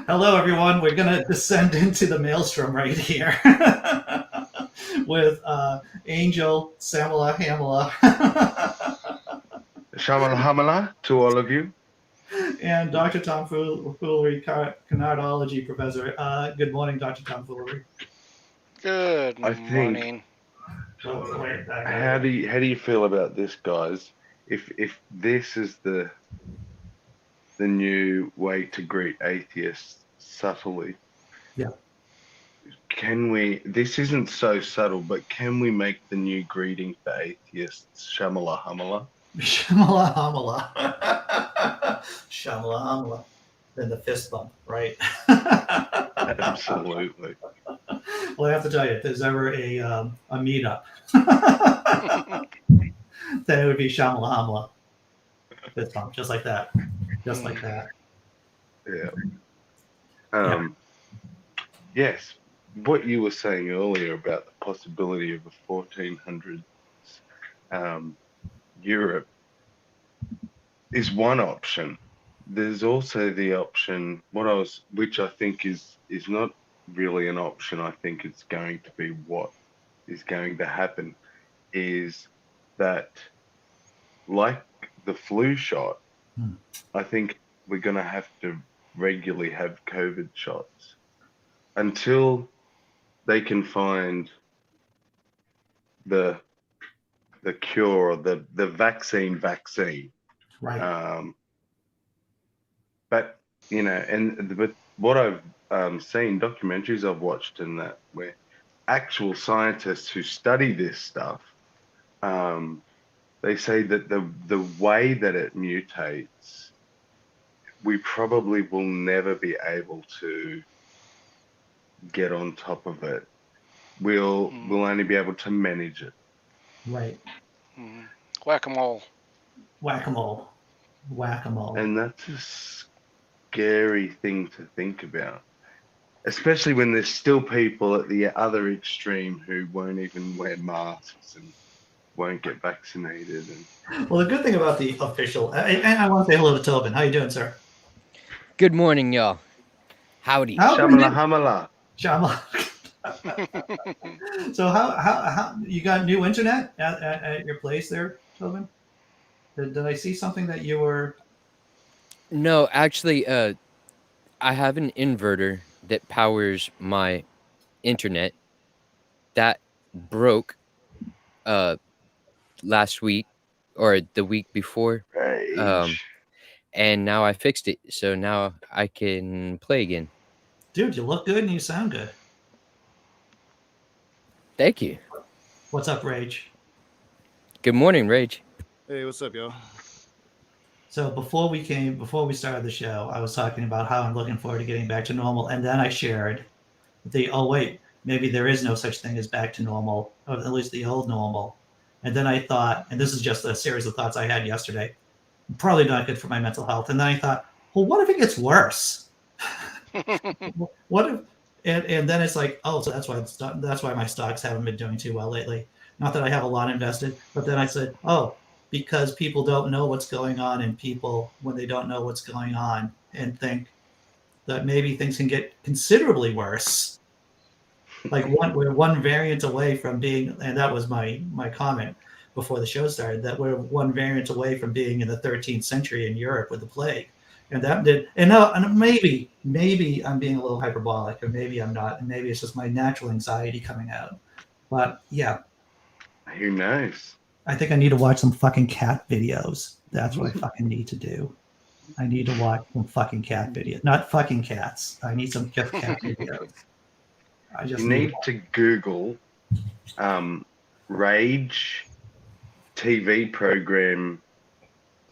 Hello, everyone. We're going to descend into the maelstrom right here with Angel, Samala, Hamala, Shamala Hamala to all of you. and Dr. Tom Foolery, Canardology Professor. Good morning, Dr. Tom Foolery. Good I think. morning. How do you feel about this, guys? If this is the new way to greet atheists subtly, Yeah. can we? This isn't so subtle, but can we make the new greeting for atheists Shamala Hamala? Shamala Hamala. Shamala Hamala. Then the fist bump, right? Absolutely. Well, I have to tell you, if there's ever a meetup, then it would be Shamala Hamala. Fist bump, just like that. Just like that. Yeah. Yeah. Yes. What you were saying earlier about the possibility of a 1400s Europe is one option. There's also the option, which I think is not really an option. I think it's going to be what is going to happen is that, like the flu shot, I think we're going to have to regularly have COVID shots until they can find the cure or the vaccine. Right. But but what I've seen, documentaries I've watched and that, where actual scientists who study this stuff, they say that the way that it mutates, we probably will never be able to get on top of it. We'll only be able to manage it. Right. Whack-a-mole. Whack-a-mole. Whack-a-mole. And that's a scary thing to think about, especially when there's still people at the other extreme who won't even wear masks and won't get vaccinated. Well, the good thing about the official, and I want to say hello to Tobin. How you doing, sir? Good morning, y'all. Howdy. Shamala Hamala. Shamala. So how you got new internet at your place there, Tobin? Did I see something that you were? No, actually, I have an inverter that powers my internet that broke last week or the week before. And now I fixed it, so now I can play again. Dude, you look good and you sound good. Thank you. What's up, Rage? Good morning, Rage. Hey, what's up, y'all? So before we started the show, I was talking about how I'm looking forward to getting back to normal, and then I shared maybe there is no such thing as back to normal, or at least the old normal. And then I thought, and this is just a series of thoughts I had yesterday, probably not good for my mental health. And then I thought, well, what if it gets worse? What if? And then it's like, oh, so that's why my stocks haven't been doing too well lately. Not that I have a lot invested, but then I said, oh, because people don't know what's going on, and people, when they don't know what's going on and think that maybe things can get considerably worse, like we're one variant away from being, and that was my comment before the show started, that we're one variant away from being in the 13th century in Europe with the plague. And that did, and now, and maybe I'm being a little hyperbolic, or maybe I'm not, and maybe it's just my natural anxiety coming out. But yeah, who knows? I think I need to watch some fucking cat videos. That's what I fucking need to do. I need to watch some fucking cat videos, not fucking cats. I need some cat videos. I just need to Google Rage TV program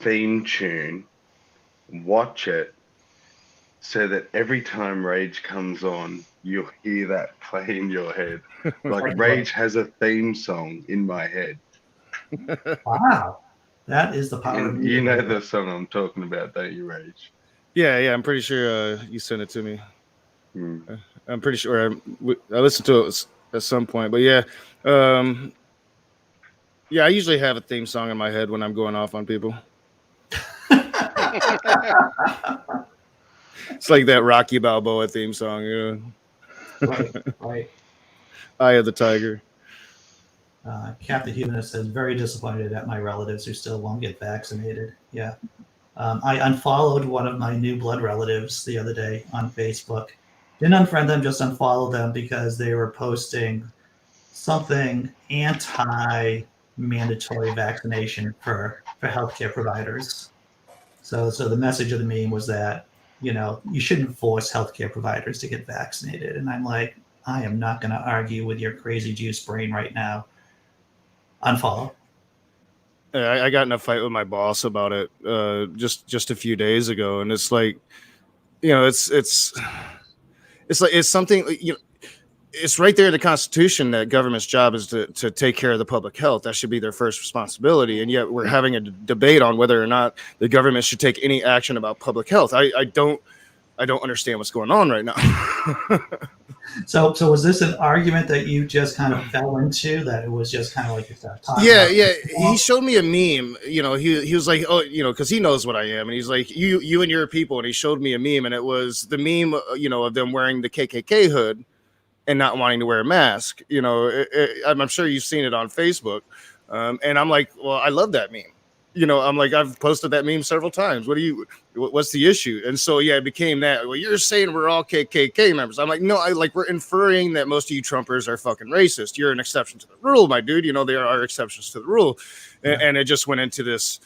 theme tune, watch it, so that every time Rage comes on, you'll hear that play in your head. Like Rage has a theme song in my head. Wow, that is the power of you know the song I'm talking about, don't you, Rage? Yeah, I'm pretty sure you sent it to me. I'm pretty sure I listened to it at some point, but yeah, I usually have a theme song in my head when I'm going off on people. It's like that Rocky Balboa theme song, you know. Right. Eye of the Tiger. Captain Humanist says, very disappointed at my relatives who still won't get vaccinated. Yeah. I unfollowed one of my new blood relatives the other day on Facebook. Didn't unfriend them, just unfollowed them because they were posting something anti-mandatory vaccination for healthcare providers. So the message of the meme was that, you shouldn't force healthcare providers to get vaccinated. And I'm like, I am not going to argue with your crazy juice brain right now. Unfollow. I got in a fight with my boss about it just a few days ago, and it's like, it's like it's something, it's right there in the Constitution that government's job is to take care of the public health. That should be their first responsibility, and yet we're having a debate on whether or not the government should take any action about public health. I don't understand what's going on right now. So was this an argument that you just kind of fell into, that it was just kind of like you started talking Yeah. about? He showed me a meme. He was like, oh, because he knows what I am, and he's like, you and your people, and he showed me a meme, and it was the meme, of them wearing the KKK hood and not wanting to wear a mask. I'm sure you've seen it on Facebook, and I'm like, well, I love that meme. I'm like, I've posted that meme several times. What's the issue? And so, yeah, it became that. Well, you're saying we're all KKK members. I'm like, no, we're inferring that most of you Trumpers are fucking racist. You're an exception to the rule, my dude. There are exceptions to the rule. Yeah. And it just went into this,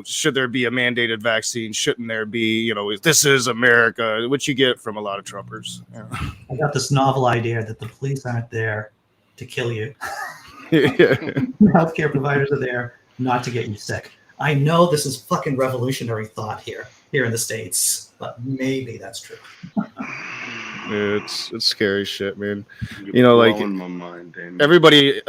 should there be a mandated vaccine? Shouldn't there be, this is America, which you get from a lot of Trumpers. Yeah. I got this novel idea that the police aren't there to kill you. Healthcare providers are there not to get you sick. I know this is fucking revolutionary thought here in the States, but maybe that's true. It's scary shit, man. You're blowing my mind, Damon. Everybody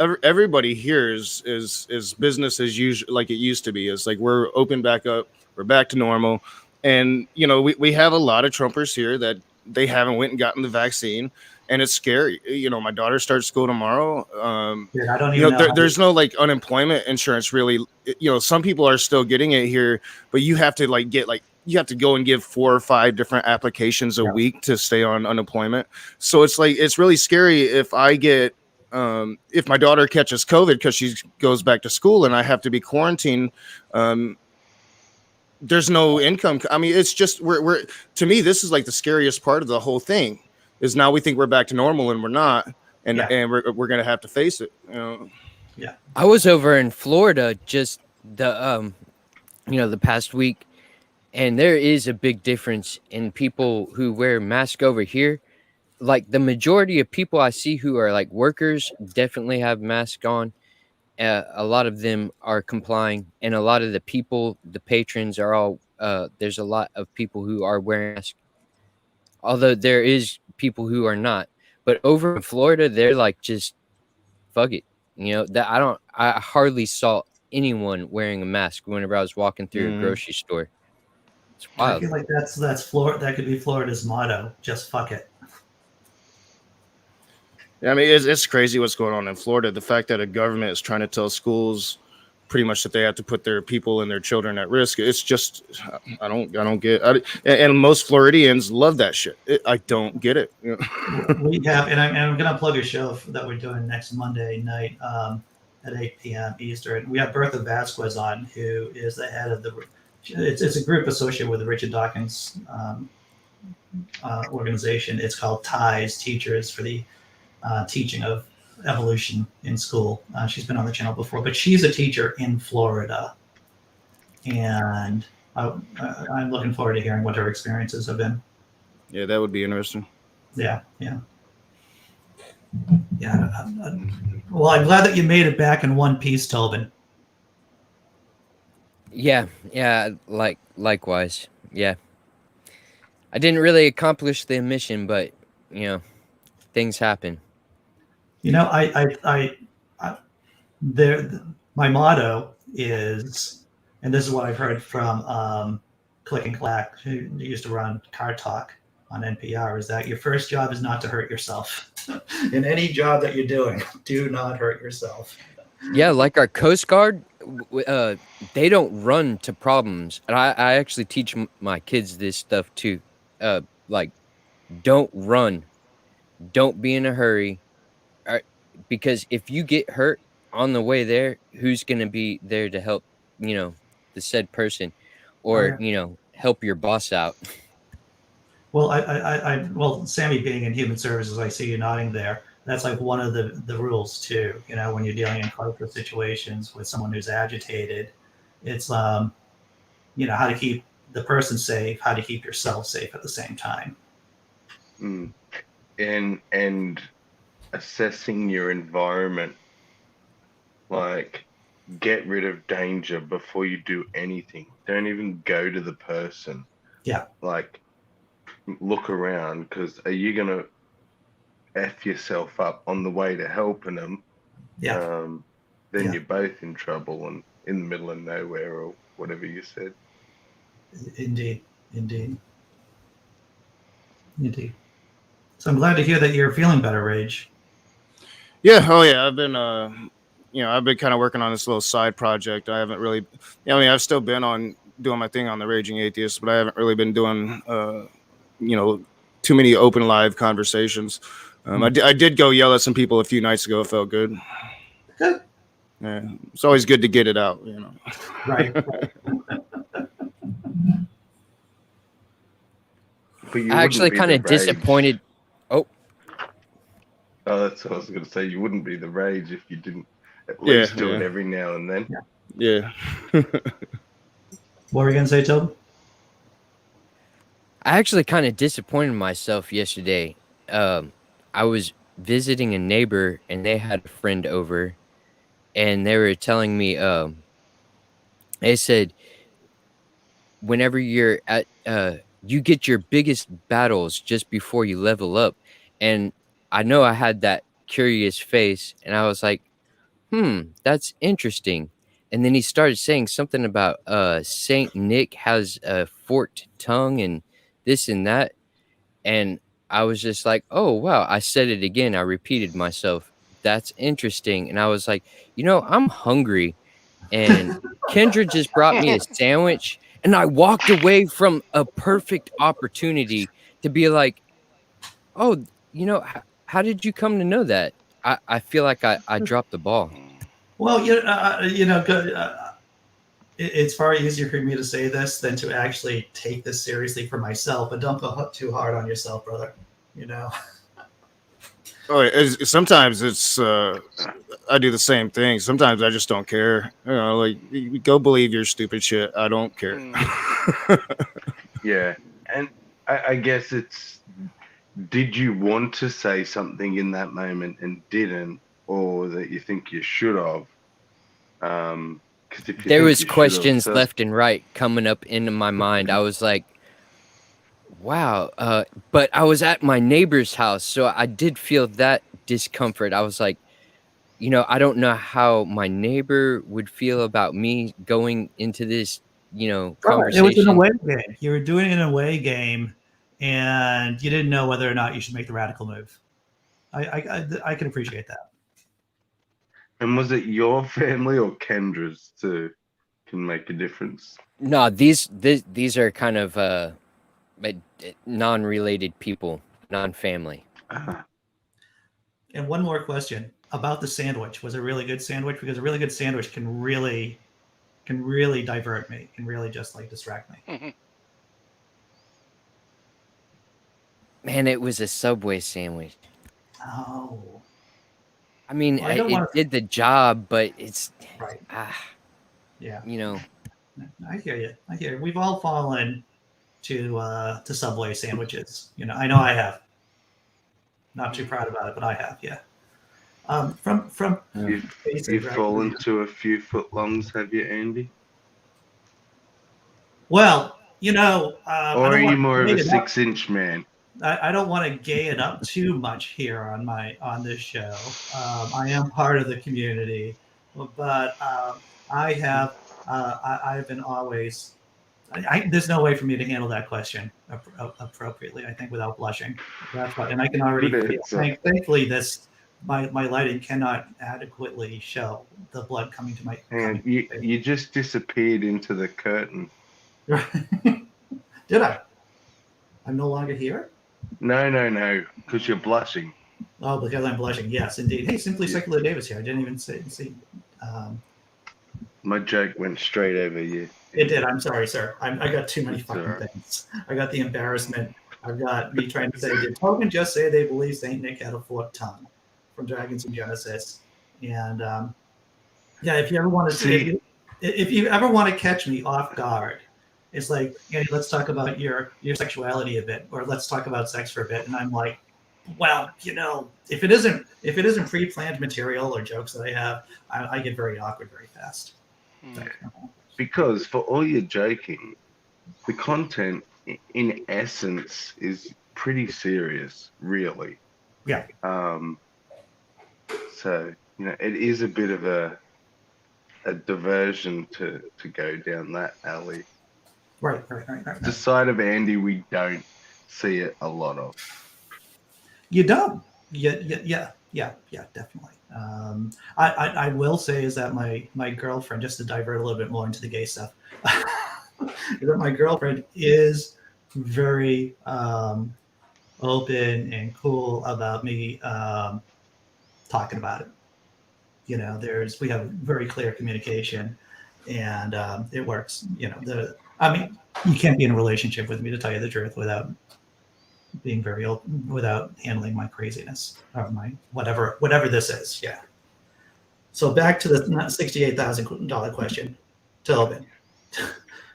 here is business as usual, like it used to be. It's like we're open back up, we're back to normal, and we have a lot of Trumpers here that they haven't went and gotten the vaccine. And it's scary. My daughter starts school tomorrow. I don't even know. There's no unemployment insurance really. Some people are still getting it here, but you have to you have to go and give 4 or 5 different applications a week to stay on unemployment. So it's really scary if I get if my daughter catches COVID because she goes back to school and I have to be quarantined. There's no income. I mean, it's just we're to me this is like the scariest part of the whole thing. Is now we think we're back to normal and we're not, and we're gonna have to face it. Yeah. I was over in Florida just the the past week, and there is a big difference in people who wear masks over here. Like the majority of people I see who are like workers definitely have masks on. A lot of them are complying, and a lot of the patrons are all. There's a lot of people who are wearing masks. Although there is people who are not, but over in Florida, they're like, just fuck it. I hardly saw anyone wearing a mask whenever I was walking through a grocery store. It's wild. I feel like that's Florida. That could be Florida's motto. Just fuck it. Yeah, I mean, it's crazy what's going on in Florida. The fact that a government is trying to tell schools pretty much that they have to put their people and their children at risk. It's just, I don't get it. And most Floridians love that shit. I don't get it. We have, and I'm going to plug a show that we're doing next Monday night at 8 p.m. Eastern. We have Bertha Vasquez on, who is the head of it's a group associated with the Richard Dawkins organization. It's called TIES, Teachers for the Teaching of Evolution in School. She's been on the channel before, but she's a teacher in Florida, and I'm looking forward to hearing what her experiences have been. Yeah, that would be interesting. Yeah. Well, I'm glad that you made it back in one piece, Tobin. Yeah, likewise. Yeah, I didn't really accomplish the mission, but things happen. My motto is, and this is what I've heard from Click and Clack, who used to run Car Talk on NPR, is that your first job is not to hurt yourself. In any job that you're doing, do not hurt yourself. Yeah, like our Coast Guard, they don't run to problems. And I actually teach my kids this stuff too. like, don't run, don't be in a hurry, because if you get hurt on the way there, who's going to be there to help, the said person, Oh, or, yeah. help your boss out? Well, well, Sammy, being in human services, I see you nodding there. That's like one of the rules too. When you're dealing in close situations with someone who's agitated, it's how to keep the person safe, how to keep yourself safe at the same time. Mm. And assessing your environment, like, get rid of danger before you do anything. Don't even go to the person. Yeah. Like, look around, because are you gonna F yourself up on the way to helping them? Yeah. Then Yeah. you're both in trouble and in the middle of nowhere, or whatever you said. Indeed. So I'm glad to hear that you're feeling better, Rage. Yeah. Oh yeah. I've been I've been kind of working on this little side project. I haven't really. I've still been on doing my thing on the Raging Atheist, but I haven't really been doing too many open live conversations. I did go yell at some people a few nights ago. It felt good. Good. Yeah, it's always good to get it out. Right. But you I wouldn't actually be kind the of rage. disappointed. Oh, that's what I was going to say. You wouldn't be the rage if you didn't at Yeah, least do it yeah. every now and then. Yeah. What were you going to say, Toby? I actually kind of disappointed myself yesterday. I was visiting a neighbor and they had a friend over, and they were telling me, they said, whenever you're at, you get your biggest battles just before you level up. And I know I had that curious face, and I was like, that's interesting. And then he started saying something about Saint Nick has a forked tongue and this and that. And I was just like, oh wow. I said it again. I repeated myself. That's interesting. And I was like, I'm hungry. And Kendra just brought me a sandwich, and I walked away from a perfect opportunity to be like, oh, how did you come to know that? I feel like I dropped the ball. Well, it's far easier for me to say this than to actually take this seriously for myself. But don't go too hard on yourself, brother. Oh, sometimes it's I do the same thing. Sometimes I just don't care. Like, go believe your stupid shit. I don't care. Yeah, and I guess it's, did you want to say something in that moment and didn't, or that you think you should have? Because if you There think was you should have, questions left and right coming up into my mind. I was like, wow. But I was at my neighbor's house, so I did feel that discomfort. I was like, I don't know how my neighbor would feel about me going into this, Brother, it was an conversation. away game. You were doing an away game, and you didn't know whether or not you should make the radical move. I can appreciate that. And was it your family or Kendra's too? Can make a difference. No, these are kind of non-related people, non-family. And one more question about the sandwich. Was it a really good sandwich? Because a really good sandwich can really divert me, can really just like distract me. Man, it was a Subway sandwich. Oh, I mean, well, I don't it want to. did the job, but it's Right. Yeah. I hear you. We've all fallen to Subway sandwiches. I know I have. Not too proud about it, but I have. Yeah. From You've fallen to a few footlongs, have you, Andy? Well, or are you more of a 6-inch man? I don't want to gay it up too much here on this show. I am part of the community, but I've been always. There's no way for me to handle that question appropriately. I think without blushing. That's why, and I can already feel. Thankfully, my lighting cannot adequately show the blood coming to my. And you just disappeared into the curtain. Did I? I'm no longer here? No, because you're blushing. Oh, because I'm blushing. Yes, indeed. Hey, Simply Yeah. Secular Davis here. I didn't even see. My joke went straight over you. It did. I'm sorry, sir. I got too many It's fucking alright. things. I got the embarrassment. I've got me trying to say, did Tobin just say they believe Saint Nick had a forked tongue from Dragons and Genesis? And yeah, if you ever want to See- if you ever want to catch me off guard, it's like, Andy, let's talk about your sexuality a bit, or let's talk about sex for a bit. And I'm like, well, if it isn't pre-planned material or jokes that I have, I get very awkward very fast. Because for all your joking, the content in essence is pretty serious, really. Yeah. So, it is a bit of a diversion to go down that alley. Right. The side of Andy we don't see it a lot of. You don't. Yeah, definitely. I will say is that my girlfriend, just to divert a little bit more into the gay stuff, that my girlfriend is very open and cool about me talking about it. We have very clear communication, and it works. You can't be in a relationship with me, to tell you the truth, without being very open, without handling my craziness or my whatever this is. Yeah. So back to the $68,000 question, Tobin.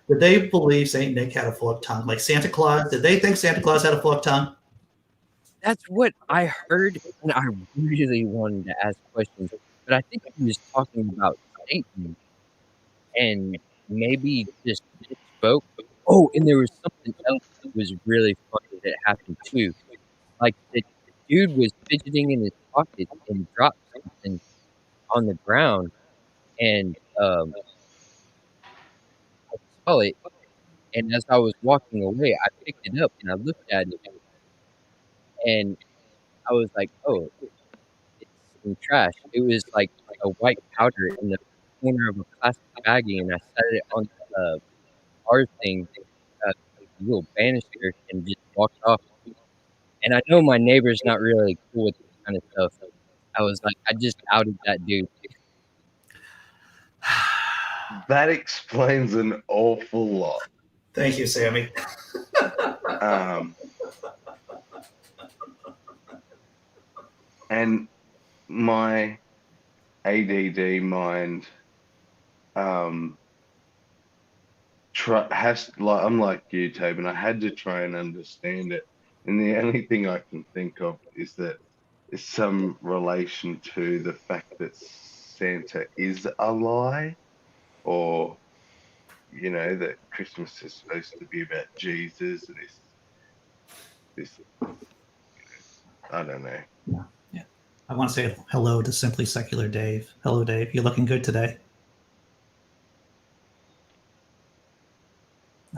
Did they believe Saint Nick had a forked tongue, like Santa Claus? Did they think Santa Claus had a forked tongue? That's what I heard, and I really wanted to ask questions, but I think he was talking about Satan, and maybe just spoke. Oh, and there was something else that was really funny that happened too. Like the dude was fidgeting in his pocket and dropped something on the ground, and I saw it. And as I was walking away, I picked it up and I looked at it, and I was like, "Oh, it's some trash." It was like a white powder in the corner of a plastic baggie, and I set it on the bar thing, a little banister, and just walked off. And I know my neighbor's not really cool with this kind of stuff. I was like, I just outed that dude. That explains an awful lot. Thank you, Sammy. And my ADD mind I'm like you, Tobin. I had to try and understand it, and the only thing I can think of is that it's some relation to the fact that Santa is a lie, or that Christmas is supposed to be about Jesus. This I don't know. Yeah. I want to say hello to Simply Secular Dave. Hello, Dave. You're looking good today.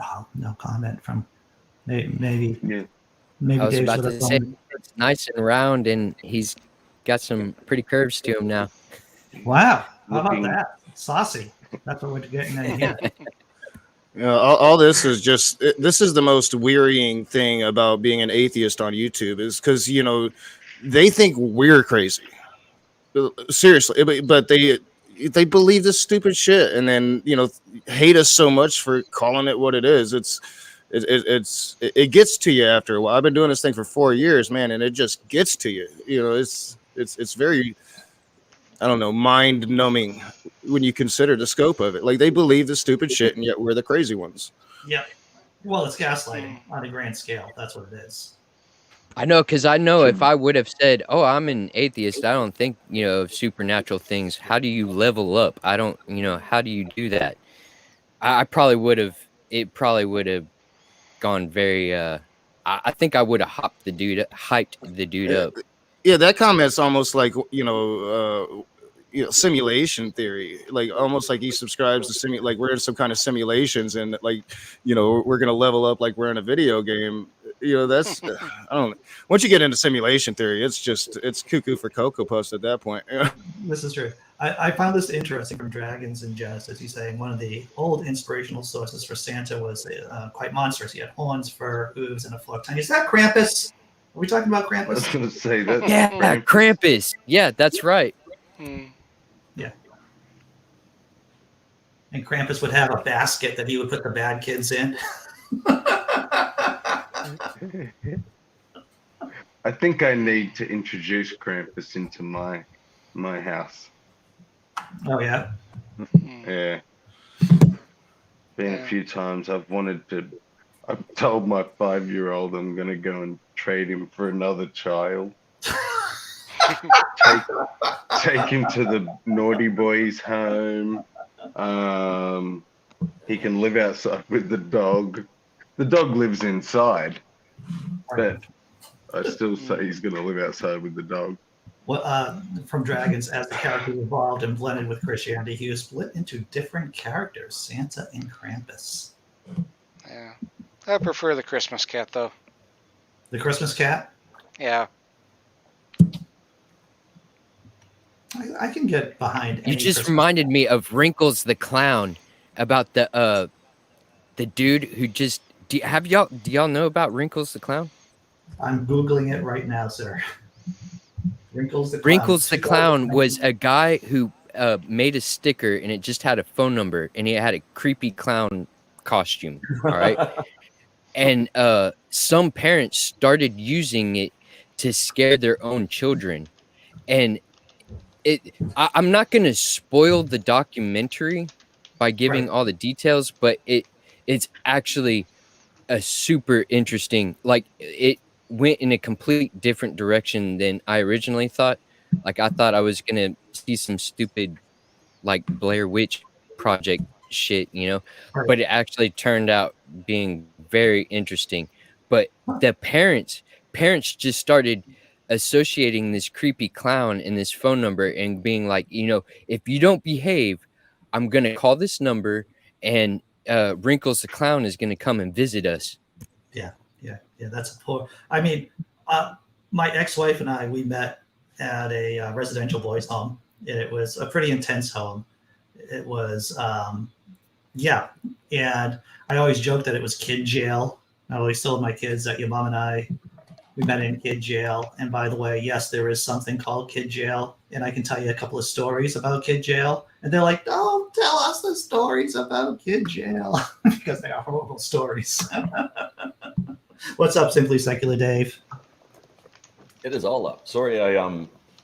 Oh, no comment from maybe. Yeah. Maybe I was Dave's about with to us say on. it's nice and round, and he's got some pretty curves to him now. Wow. How about Looking- that? Saucy. That's what we're getting in here. All this is this is the most wearying thing about being an atheist on YouTube, is because they think we're crazy. Seriously, but they believe this stupid shit, and then hate us so much for calling it what it is. It gets to you after a while. I've been doing this thing for 4 years, man, and it just gets to you. It's very, I don't know, mind numbing when you consider the scope of it. Like, they believe the stupid shit, and yet we're the crazy ones. Yeah. Well, it's gaslighting on a grand scale. That's what it is. I know, because I know if I would have said, "Oh, I'm an atheist. I don't think of supernatural things." How do you level up? I don't. How do you do that? I probably would have. It probably would have gone very. I think I would have hyped the dude up. Yeah, that comment's almost like simulation theory, like almost like he subscribes to like we're in some kind of simulations, and like we're gonna level up like we're in a video game. That's I don't. Once you get into simulation theory, it's cuckoo for Cocoa Puffs at that point. This is true. I found this interesting from Dragons and Jest, as he's saying one of the old inspirational sources for Santa was quite monstrous. He had horns, fur, hooves, and a forked tongue. Is that Krampus? Are we talking about I was Krampus? going to say that. Yeah, Krampus. Yeah, that's right. Hmm. Yeah. And Krampus would have a basket that he would put the bad kids in. I think I need to introduce Krampus into my house. Oh yeah. Yeah. Been a few times. I've told my 5-year-old I'm going to go and trade him for another child. take him to the naughty boys home. He can live outside with the dog. The dog lives inside, but I still say he's going to live outside with the dog. Well, from Dragons, as the characters evolved and blended with Christianity, he was split into different characters, Santa and Krampus. Yeah. I prefer the Christmas cat, though. The Christmas cat? Yeah. I can get behind any You just Christmas reminded cat. me of Wrinkles the Clown, about the dude who just do y'all know about Wrinkles the Clown? I'm Googling it right now, sir. Wrinkles the Clown. Wrinkles the Clown was a guy who made a sticker, and it just had a phone number, and he had a creepy clown costume. All right. And some parents started using it to scare their own children. And I'm not going to spoil the documentary by giving all the details, but it's actually a super interesting, like it went in a complete different direction than I originally thought. Like I thought I was going to see some stupid like Blair Witch Project shit, Right. but it actually turned out being very interesting. But the parents just started associating this creepy clown and this phone number and being like, if you don't behave, I'm going to call this number and Wrinkles the Clown is going to come and visit us. Yeah, that's a poor. I mean, my ex-wife and I, we met at a residential boys' home. It was a pretty intense home. It was, and I always joked that it was kid jail. I always told my kids that your mom and I, we met in kid jail. And by the way, yes, there is something called kid jail, and I can tell you a couple of stories about kid jail. And they're like, "Don't tell us the stories about kid jail," because they are horrible stories. What's up, Simply Secular Dave? It is all up. Sorry,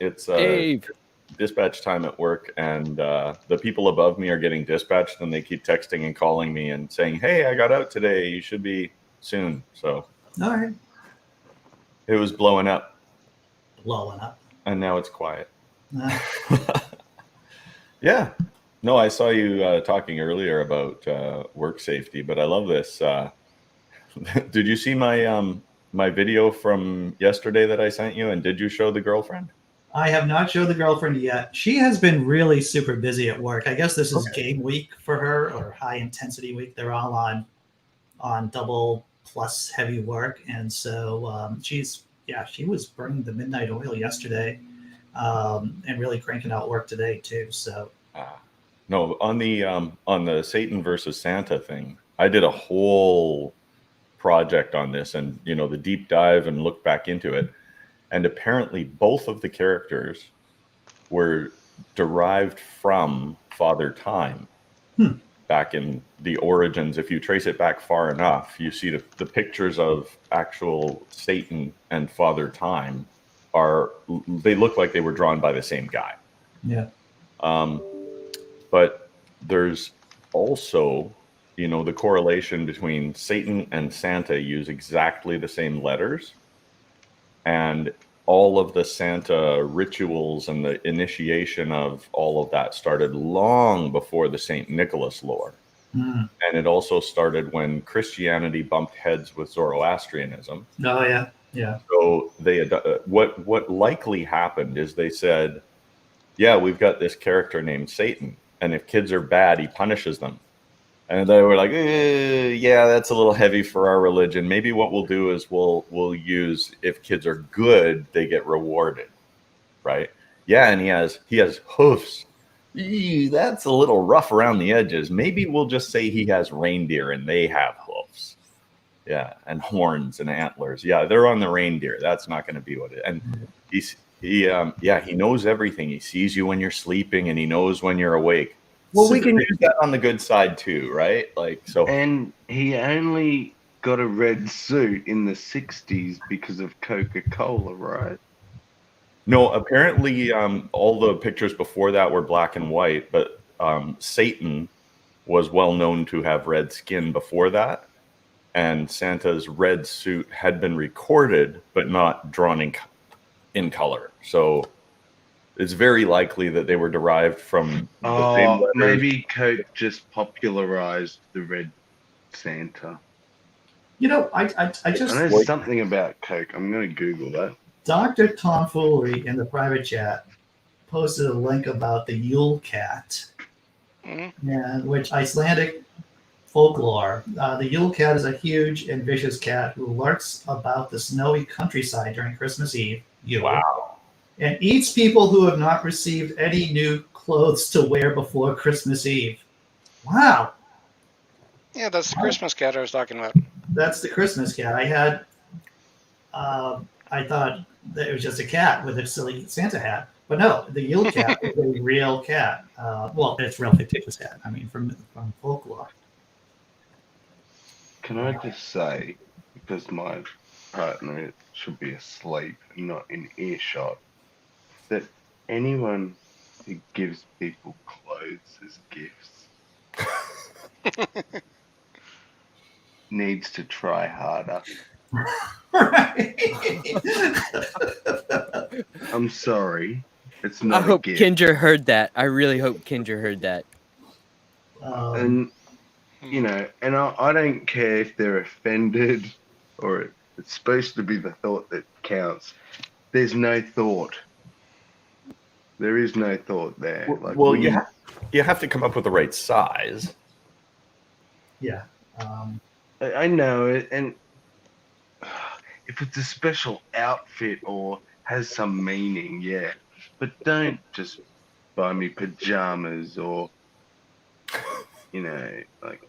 it's Dave. dispatch time at work, and the people above me are getting dispatched, and they keep texting and calling me and saying, "Hey, I got out today. You should be soon." So All right. it was blowing up, Blowing up. and now it's quiet. Uh, Yeah. No, I saw you talking earlier about work safety, but I love this. Did you see my video from yesterday that I sent you? And did you show the girlfriend? I have not showed the girlfriend yet. She has been really super busy at work. I guess this is game week for her, or high intensity week. They're all on double plus heavy work, and so she was burning the midnight oil yesterday, and really cranking out work today too. So No, on the Satan versus Santa thing, I did a whole project on this, and the deep dive and look back into it. And apparently both of the characters were derived from Father Time back in the origins. If you trace it back far enough, you see the pictures of actual Satan and Father Time they look like they were drawn by the same guy. yeah. But there's also, the correlation between Satan and Santa use exactly the same letters. And all of the Santa rituals and the initiation of all of that started long before the St. Nicholas lore. Mm. And it also started when Christianity bumped heads with Zoroastrianism. Oh yeah. Yeah. So they what likely happened is they said, yeah, we've got this character named Satan, and if kids are bad, he punishes them. And they were like, yeah, that's a little heavy for our religion. Maybe what we'll do is we'll use, if kids are good, they get rewarded, right? Yeah, and he has hoofs. Eee, that's a little rough around the edges. Maybe we'll just say he has reindeer and they have hoofs. Yeah, and horns and antlers. Yeah, they're on the reindeer. That's not going to be what it. And he knows everything. He sees you when you're sleeping, and he knows when you're awake. Well, we can use that on the good side too, right? Like so. And he only got a red suit in the 60s because of Coca-Cola, right? No, apparently all the pictures before that were black and white, but Satan was well known to have red skin before that. And Santa's red suit had been recorded, but not drawn in color. So it's very likely that they were derived from the same letters. Maybe Coke just popularized the red Santa. You know, I just I know something about Coke. I'm going to Google that. Dr. Tomfoolery in the private chat posted a link about the Yule cat, and which Icelandic folklore. The Yule cat is a huge and vicious cat who lurks about the snowy countryside during Christmas Eve, Yule, Wow. and eats people who have not received any new clothes to wear before Christmas Eve. Wow. Yeah, that's the Christmas cat I was talking about. That's the Christmas cat. I thought that it was just a cat with a silly Santa hat. But no, the Yule cat is a real cat. Well, it's a real fictitious cat. I mean, from folklore. Can I just say, because my partner should be asleep and not in earshot, that anyone who gives people clothes as gifts needs to try harder. Right. I'm sorry. It's I not a hope gift. Kendra heard that. I really hope Kendra heard that. And, you know, and I don't care if they're offended or it's supposed to be the thought that counts. There's no thought. There is no thought there. Like, Well, you have to come up with the right size. yeah. I know it, and if it's a special outfit or has some meaning, yeah. But don't just buy me pajamas or, you know, like,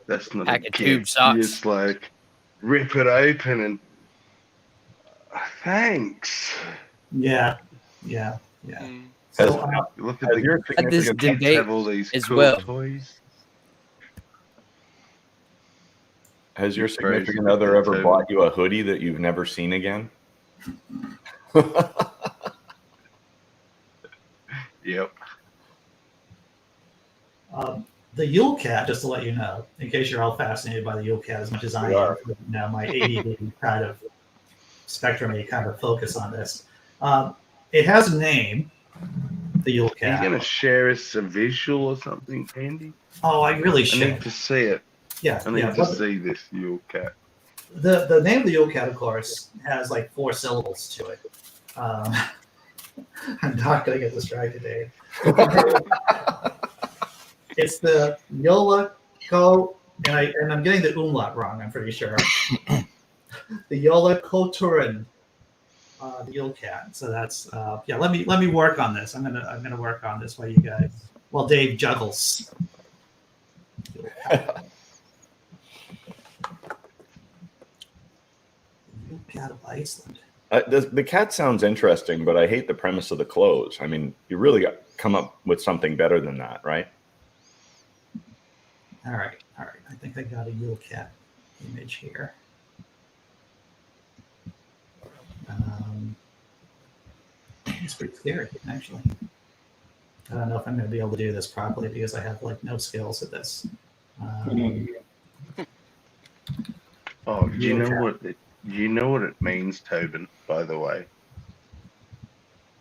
that's not Pack a of tube gift. socks. You just like rip it open and thanks. Yeah. Has, So, Look has at your the Had this significant kids debate have all these as cool well. toys. has your You're crazy significant with other that, ever Toby. bought you a hoodie that you've never seen again? Yep. the Yule cat, just to let you know, in case you're all fascinated by the Yule cat as much as I We am, are. now my ADD kind of spectrum, you kind of focus on this. It has a name, the Yule Are you cat. going to share us a visual or something, Andy? Oh, I really I should. need to see it. Yeah, I need yeah. to But see this Yule cat. the name of the Yule cat, of course, has like 4 syllables to it. I'm not going to get distracted, Dave. It's the Yola Ko, and I'm getting the umlaut wrong, I'm pretty sure. The Yola Koturin, the Yule cat. So that's yeah. Let me work on this. I'm gonna work on this while you guys, while Dave juggles. Yule cat of Iceland. The cat sounds interesting, but I hate the premise of the clothes. I mean, you really got to come up with something better than that, right? All right. I think I got a Yule cat image here. It's pretty scary, actually. I don't know if I'm going to be able to do this properly because I have like no skills at this. Oh, do you Yule know cat. what? You know what it means, Tobin? By the way,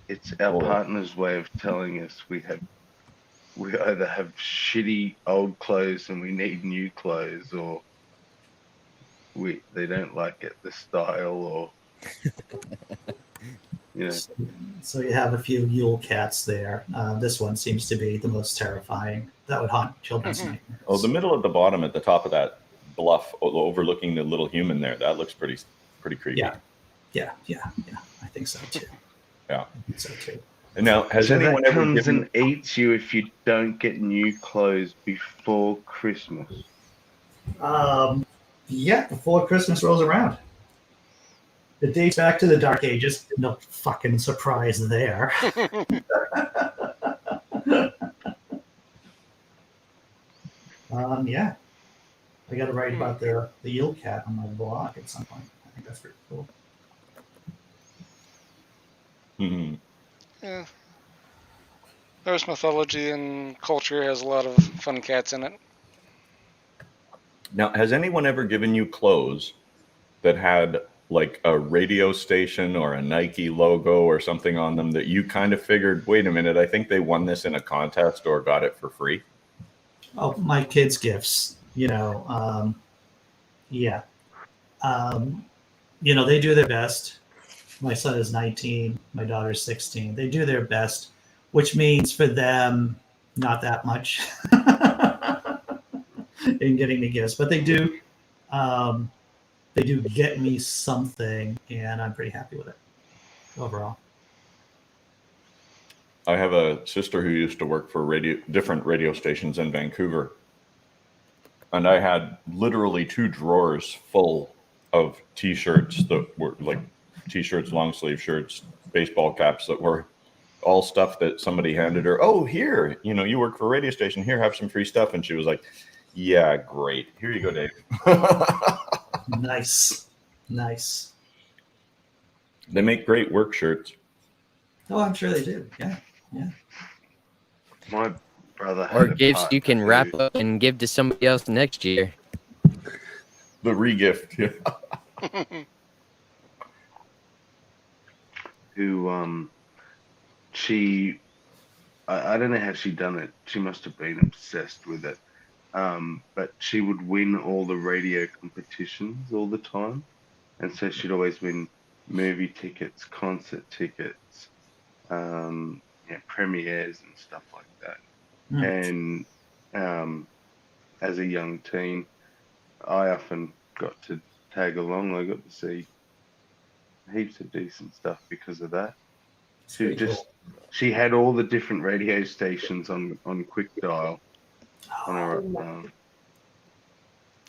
it's our What? partner's way of telling us we either have shitty old clothes and we need new clothes, or they don't like it, the style, or Yeah. So you have a few Yule cats there. This one seems to be the most terrifying. That would haunt children's nightmares. Oh, the middle at the bottom at the top of that bluff overlooking the little human there, that looks pretty creepy. Yeah. I think so too. Yeah. I think so too. And now, has So anyone that ever comes given... and eats you if you don't get new clothes before Christmas. Yeah, before Christmas rolls around. It dates back to the Dark Ages. No fucking surprise there. Yeah. I got to write about the Yule cat on my blog at some point. I think that's pretty cool. Mhm. Yeah. Norse mythology and culture has a lot of fun cats in it. Now, has anyone ever given you clothes that had like a radio station or a Nike logo or something on them that you kind of figured, wait a minute, I think they won this in a contest or got it for free? Oh, my kids' gifts, yeah. They do their best. My son is 19, my daughter's 16. They do their best, which means for them, not that much in getting me gifts, but they do get me something, and I'm pretty happy with it overall. I have a sister who used to work for different radio stations in Vancouver. And I had literally 2 drawers full of T-shirts that were like T-shirts, long sleeve shirts, baseball caps that were all stuff that somebody handed her. Oh, here, you work for a radio station. Here, have some free stuff. And she was like, yeah, great. Here you go, Dave. Nice. They make great work shirts. Oh, I'm sure they do. Yeah. My brother had Or a gifts you can partner wrap up and give to somebody else next year. The regift. Yeah. who I don't know how she done it. She must have been obsessed with it. But she would win all the radio competitions all the time. And so she'd always win movie tickets, concert tickets, premieres and stuff like that. And as a young teen, I often got to tag along. I got to see heaps of decent stuff because of that. She had all the different radio stations on quick dial on her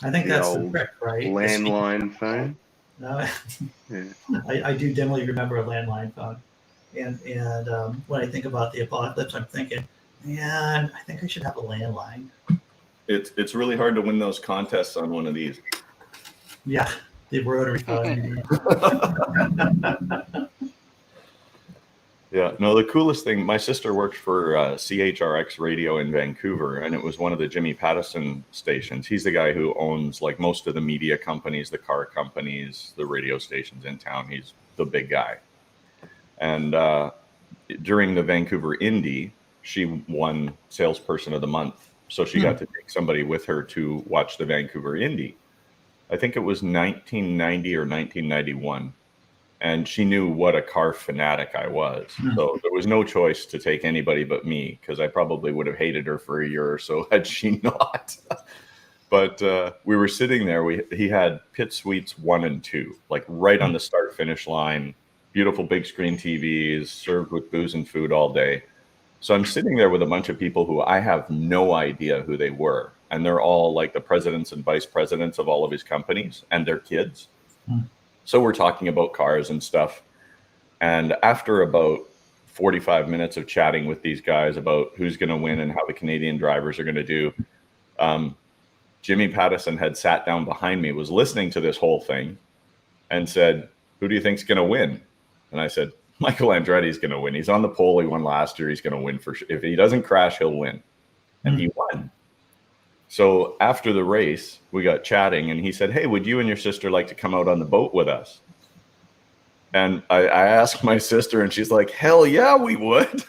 I think the that's the old trick, right? landline phone. No, Yeah. I do dimly remember a landline phone, and when I think about the apocalypse, I'm thinking, man, I think I should have a landline. It's really hard to win those contests on one of these. Yeah, the rotary phone. Yeah, no, the coolest thing, my sister worked for CHRX Radio in Vancouver, and it was one of the Jimmy Pattison stations. He's the guy who owns like most of the media companies, the car companies, the radio stations in town. He's the big guy. And during the Vancouver Indy, she won Salesperson of the Month. So she got to take somebody with her to watch the Vancouver Indy. I think it was 1990 or 1991. And she knew what a car fanatic I was. So there was no choice to take anybody but me, because I probably would have hated her for a year or so had she not. But we were sitting there. He had pit suites 1 and 2, like right on the start finish line. Beautiful big screen TVs, served with booze and food all day. So I'm sitting there with a bunch of people who I have no idea who they were. And they're all like the presidents and vice presidents of all of his companies and their kids. So we're talking about cars and stuff. And after about 45 minutes of chatting with these guys about who's going to win and how the Canadian drivers are going to do, Jimmy Pattison had sat down behind me, was listening to this whole thing, and said, "Who do you think's going to win?" And I said, "Michael Andretti's going to win. He's on the pole. He won last year. He's going to win for sure. If he doesn't crash, he'll win." And he won. So after the race, we got chatting, and he said, "Hey, would you and your sister like to come out on the boat with us?" And I asked my sister, and she's like, "Hell yeah, we would."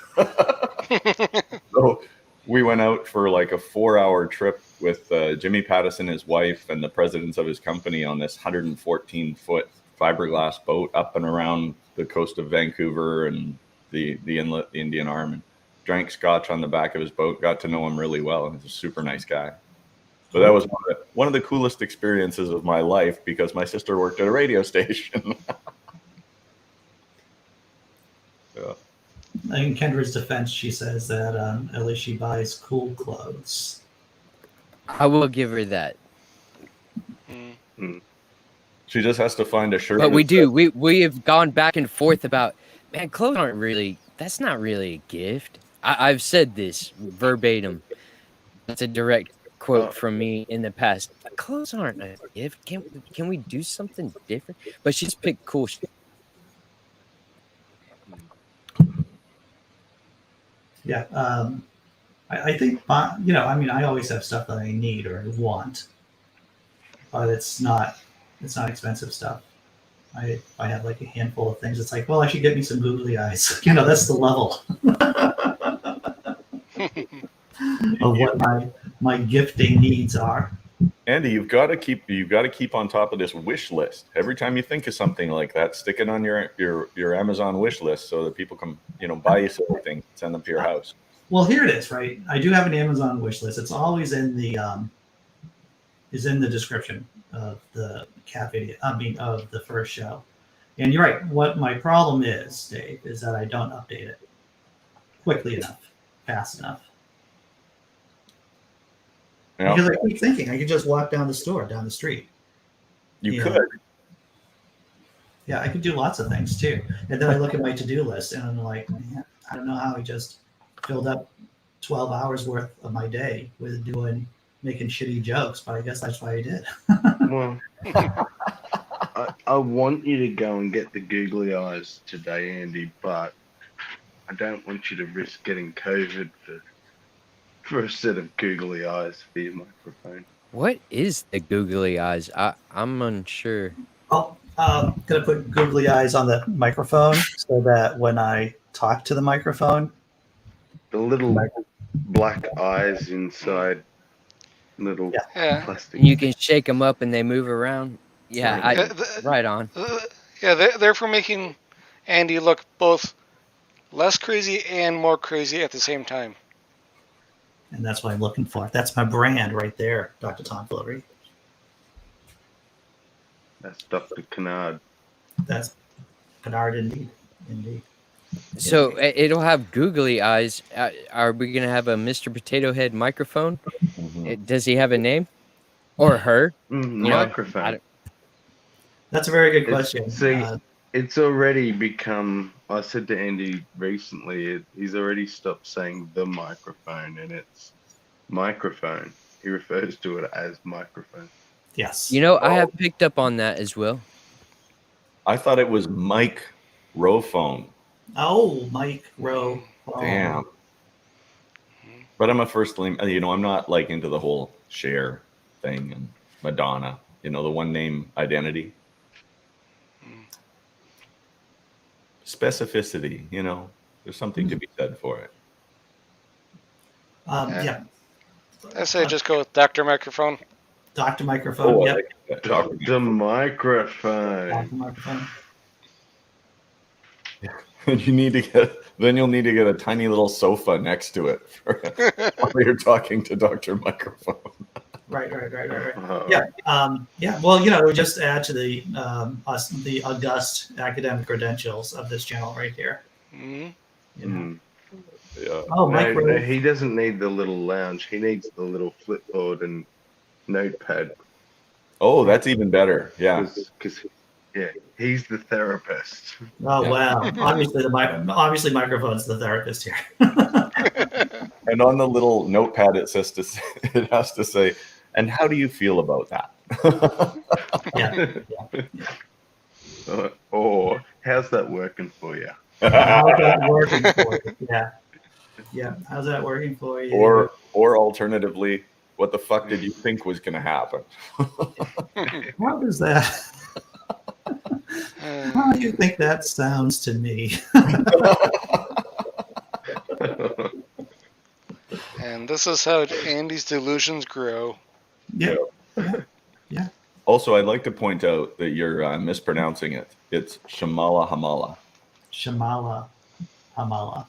So we went out for like a 4-hour trip with Jimmy Pattison, his wife, and the presidents of his company on this 114-foot fiberglass boat up and around the coast of Vancouver and the inlet, the Indian Arm, and drank scotch on the back of his boat. Got to know him really well. He's a super nice guy. But that was one of the coolest experiences of my life because my sister worked at a radio station. Yeah. In Kendra's defense, she says that at least she buys cool clothes. I will give her that. She just has to find a shirt. But we that do. We have gone back and forth about, man, clothes aren't really, that's not really a gift. I've said this verbatim. That's a direct quote from me in the past. Clothes aren't a gift. Can we do something different? But she's picked cool shit. Yeah, I think I always have stuff that I need or want, but it's not expensive stuff. I have like a handful of things. It's like, well, I should get me some googly eyes. That's the level of what my gifting needs are. Andy, you've got to keep on top of this wish list. Every time you think of something like that, stick it on your Amazon wish list so that people can buy you silly things, send them to your house. Well, here it is, right? I do have an Amazon wish list. It's always in the description of the cat video. Of the first show. And you're right. What my problem is, Dave, is that I don't update it quickly enough, fast enough. Yeah. Because I keep thinking I could just walk down the street. You could. Yeah, I could do lots of things too. And then I look at my to-do list and I'm like, man, I don't know how I just filled up 12 hours worth of my day with making shitty jokes, but I guess that's why I did. Well, I want you to go and get the googly eyes today, Andy, but I don't want you to risk getting COVID for a set of googly eyes for your microphone. What is the googly eyes? I'm unsure. Oh, gonna put googly eyes on the microphone so that when I talk to the microphone, The little black eyes inside little plastic. You can shake them up and they move around. Yeah, right on. They're for making Andy look both less crazy and more crazy at the same time. and that's what I'm looking for. That's my brand right there, Dr. Tom Fleury. That's Dr. Kennard. That's Kennard indeed. So it'll have googly eyes. Are we going to have a Mr. Potato Head microphone? Mm-hmm. Does he have a name? Or her? Microphone. That's a very good question. It's already become, I said to Andy recently, he's already stopped saying the microphone, and it's microphone. He refers to it as microphone. Yes. I have picked up on that as well. I thought it was microphone. Oh, Mike Rowe. Oh. Damn. But I'm a first name, I'm not like into the whole Cher thing and Madonna, the one name identity. Specificity, there's something to be said for it. Yeah. I say just go with Dr. Microphone. Dr. Microphone. Oh, Yep. like that. Dr. Microphone. Dr. Microphone. And you'll need to get a tiny little sofa next to it while you're talking to Dr. Microphone. Right. Yeah. Well, we just add to the august academic credentials of this channel right here. Mm-hmm. Yeah. Oh, Mike Rowe. He doesn't need the little lounge. He needs the little flipboard and notepad. Oh, that's even better. Yeah. Because he's the therapist. Oh, wow. Obviously, microphone's the therapist here. And on the little notepad, it has to say, and how do you feel about that? Yeah. Or how's that working for you? How's that working for you? Yeah. How's that working for you? Or alternatively, what the fuck did you think was going to happen? How does that? How do you think that sounds to me? And this is how Andy's delusions grow. Yeah. Also, I'd like to point out that you're mispronouncing it. It's Shamala Hamala. Shamala Hamala.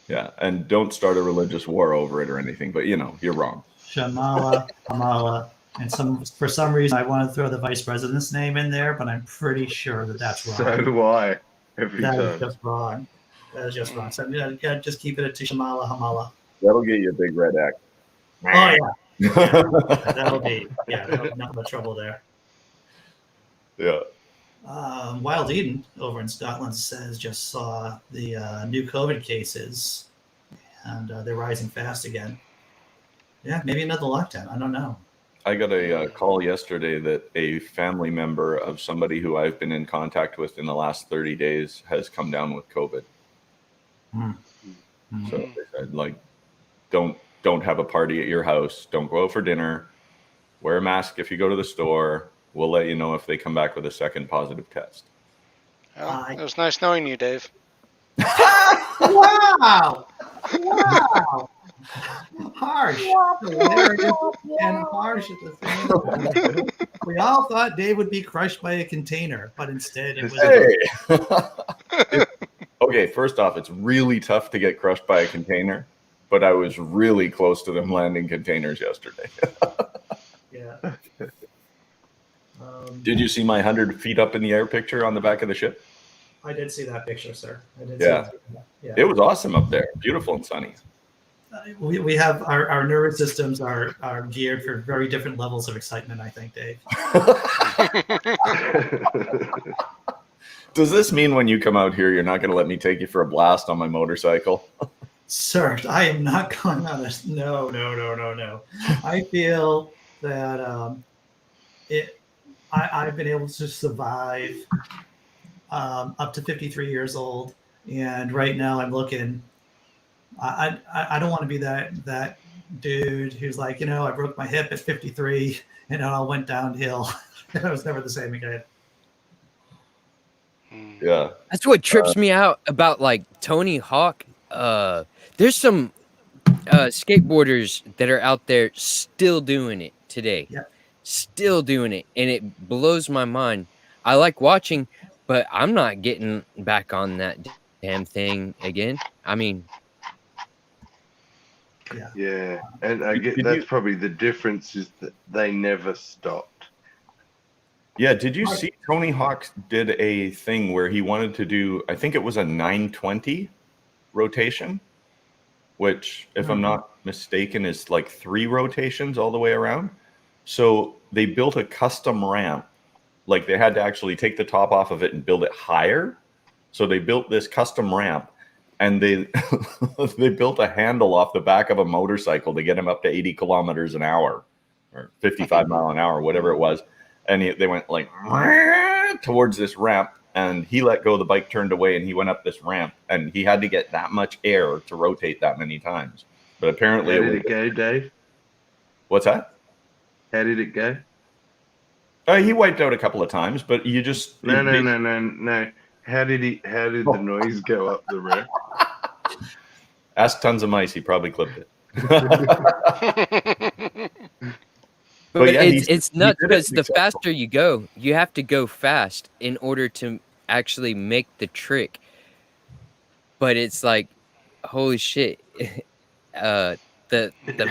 Yeah, and don't start a religious war over it or anything, but you're wrong. Shamala Hamala. And for some reason, I want to throw the vice president's name in there, but I'm pretty sure that that's wrong. So do I. Every That time. is just wrong. That is just wrong. So yeah, just keep it to Shamala Hamala. That'll get you a big red X. Oh yeah, that'll be nothing but trouble there. Yeah. Wild Eden over in Scotland just saw the new COVID cases, and they're rising fast again. Yeah, maybe another lockdown. I don't know. I got a call yesterday that a family member of somebody who I've been in contact with in the last 30 days has come down with COVID. So they said, like, don't have a party at your house. Don't go out for dinner. Wear a mask if you go to the store. We'll let you know if they come back with a second positive test. Well, it was nice knowing you, Dave. Wow! Wow! Harsh. Hilarious and harsh at the same time. We all thought Dave would be crushed by a container, but instead it was. Okay, first off, it's really tough to get crushed by a container, but I was really close to them landing containers yesterday. Yeah. Did you see my 100 feet up in the air picture on the back of the ship? I did see that picture, sir. I did Yeah. see that. Yeah. It was awesome up there. Beautiful and sunny. We have our nervous systems are geared for very different levels of excitement, I think, Dave. Does this mean when you come out here, you're not going to let me take you for a blast on my motorcycle? Sir, I am not going on this. No. I feel that I've been able to survive up to 53 years old, and right now I'm looking. I don't want to be that dude who's like, I broke my hip at 53 and it all went downhill. I was never the same again. Yeah. That's what trips me out about like Tony Hawk. There's some skateboarders that are out there still doing it today. Yeah. Still doing it, and it blows my mind. I like watching, but I'm not getting back on that damn thing again. I mean, yeah, and I get that's probably the difference is that they never stopped. Yeah, did you see Tony Hawk did a thing where he wanted to do, I think it was a 920 rotation, which, if I'm not mistaken, is like 3 rotations all the way around. So they built a custom ramp. Like they had to actually take the top off of it and build it higher. So they built this custom ramp, and they they built a handle off the back of a motorcycle to get him up to 80 kilometers an hour or 55 mile an hour, whatever it was. And they went like towards this ramp, and he let go. The bike turned away, and he went up this ramp, and he had to get that much air to rotate that many times. But apparently, How did it go, Dave? What's that? How did it go? He wiped out a couple of times, but you just No. How did the noise go up the ramp? Ask Tons of Mice. He probably clipped it. but yeah, it's nuts he did it because the successful. faster you go, you have to go fast in order to actually make the trick. But it's like, holy shit! The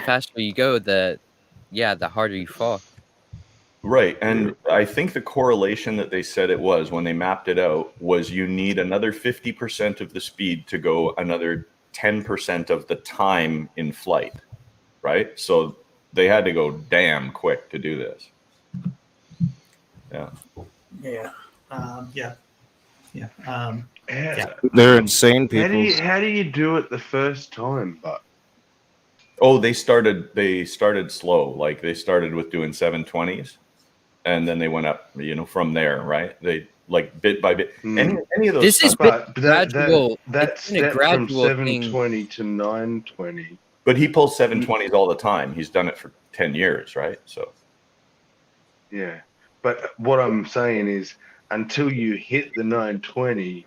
faster you go, the harder you fall. Right. And I think the correlation that they said it was when they mapped it out was you need another 50% of the speed to go another 10% of the time in flight. Right. So they had to go damn quick to do this. Yeah. They're insane people. How do you do it the first time? But Oh, they started slow. Like they started with doing 720s, and then they went up, from there, right? They like bit by bit. Any of those. This is gradual. That It's been a step from gradual thing. 720 to 920. But he pulls 720s all the time. He's done it for 10 years, right? So. Yeah, but what I'm saying is, until you hit the 920,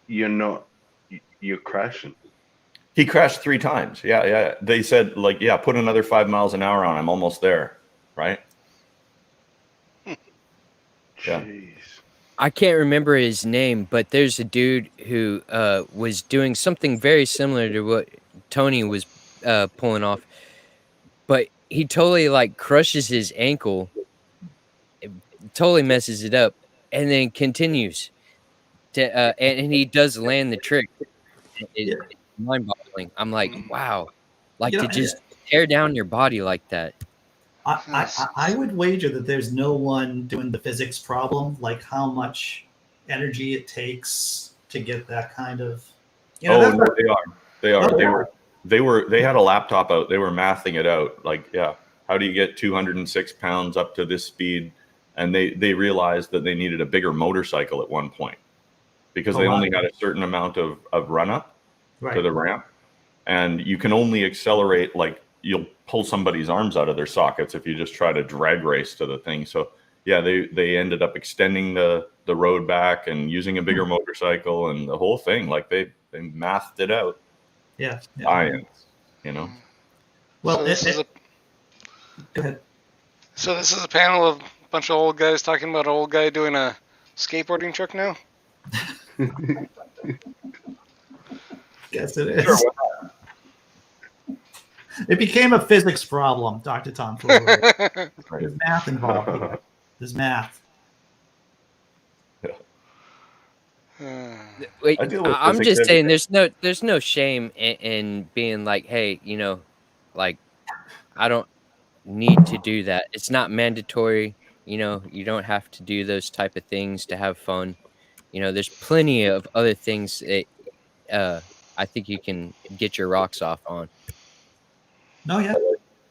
you're crashing. He crashed 3 times. Yeah. They said, put another 5 miles an hour on. I'm almost there, right? Yeah. Jeez. I can't remember his name, but there's a dude who was doing something very similar to what Tony was pulling off, but he totally like crushes his ankle, it totally messes it up, and then continues to and he does land the trick. Yeah. It's mind-boggling. I'm like, wow, like You know, to just tear down your body like that. I would wager that there's no one doing the physics problem, like how much energy it takes to get that kind of. You know, Oh that's no, what, they are. They are. Oh, They yeah. were. They had a laptop out. They were mathing it out. Like, yeah, how do you get 206 pounds up to this speed? And they realized that they needed a bigger motorcycle at one point because Oh, they wow. only had a certain amount of run up to right. the ramp, and you can only accelerate, like, you'll pull somebody's arms out of their sockets if you just try to drag race to the thing. So yeah, they ended up extending the road back and using a bigger motorcycle and the whole thing. Like they mathed it out. Yeah. yeah. Science, you know. Well, So this is a go ahead. so this is a panel of a bunch of old guys talking about an old guy doing a skateboarding trick now. Yes, it is. Sure, It became a physics problem, Dr. Tom Fuller. right. There's math involved here. There's math. Wait, I deal with I'm physics just every saying, day. there's no shame in being like, hey, like I don't need to do that. It's not mandatory. You don't have to do those type of things to have fun. There's plenty of other things that I think you can get your rocks off on. No, yeah.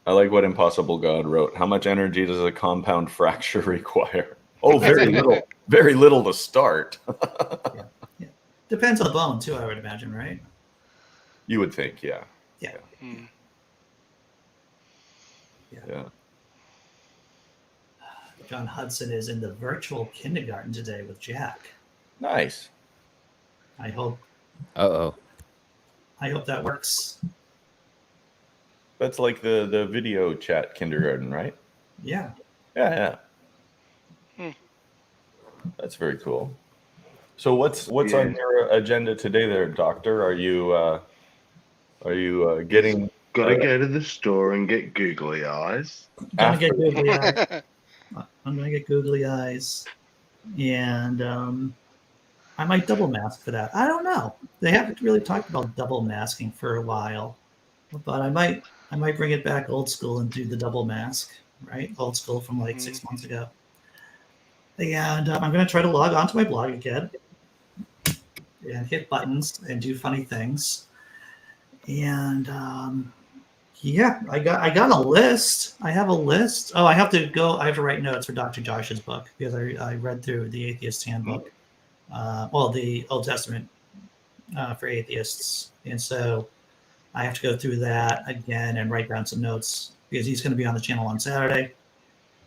I like what Impossible God wrote. How much energy does a compound fracture require? Oh, very little. Very little to start. Yeah. Depends on the bone too, I would imagine, right? You would think, yeah. Hmm. Yeah. John Hudson is in the virtual kindergarten today with Jack. Nice. I hope Uh-oh. that works. That's like the video chat kindergarten, right? Yeah. Yeah. Hmm. That's very cool. So what's on your agenda today, there, Doctor? Are you getting? Got to go to the store and get googly eyes. I'm gonna get googly eyes. I'm gonna get googly eyes, and I might double mask for that. I don't know. They haven't really talked about double masking for a while, but I might bring it back old school and do the double mask, right? Old school from like 6 months ago. And I'm gonna try to log onto my blog again and hit buttons and do funny things. And yeah, I got a list. I have a list. Oh, I have to write notes for Dr. Josh's book because I read through the Atheist Handbook, the Old Testament for atheists, and so I have to go through that again and write down some notes because he's going to be on the channel on Saturday.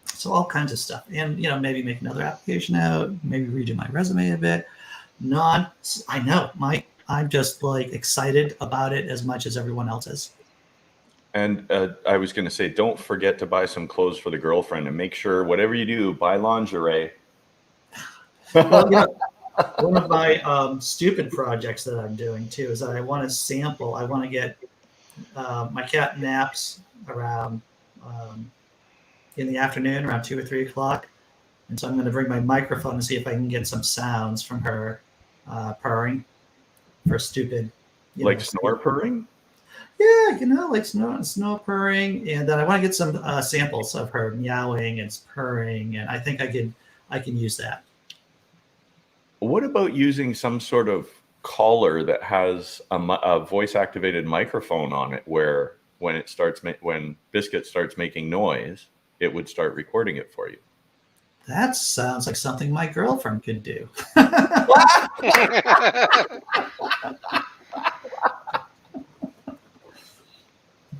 So all kinds of stuff, and maybe make another application out, maybe redo my resume a bit. I know, Mike. I'm just like excited about it as much as everyone else is. And I was going to say, don't forget to buy some clothes for the girlfriend, and make sure whatever you do, buy lingerie. Well, one of my stupid projects that I'm doing too is that I want to sample. I want to get my cat naps around in the afternoon, around 2 or 3 o'clock, and so I'm going to bring my microphone and see if I can get some sounds from her purring for stupid, like snore purring. Yeah, like snow purring, and then I want to get some samples of her meowing and purring, and I think I can use that. What about using some sort of collar that has a voice-activated microphone on it, where when Biscuit starts making noise, it would start recording it for you? That sounds like something my girlfriend could do.